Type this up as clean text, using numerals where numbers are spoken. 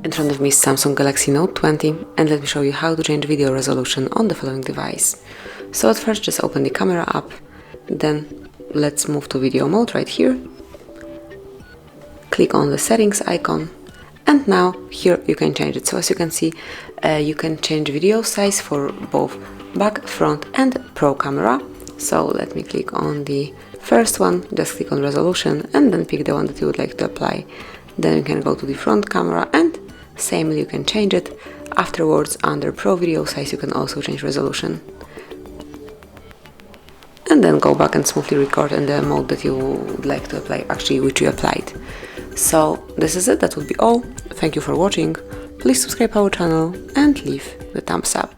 In front of me is Samsung Galaxy Note 20, and let me show you how to change video resolution on the following device. So at first just open the camera app, then let's move to video mode right here. Click on the settings icon, and now here you can change it. So as you can see, you can change video size for both back, front and pro camera. So let me click on the first one, just click on resolution and then pick the one that you would like to apply. Then you can go to the front camera and same, you can change it. Afterwards, under Pro Video Size, you can also change resolution. And then go back and smoothly record in the mode that you would like to apply, actually which you applied. So this is it, that would be all. Thank you for watching. Please subscribe our channel and leave the thumbs up.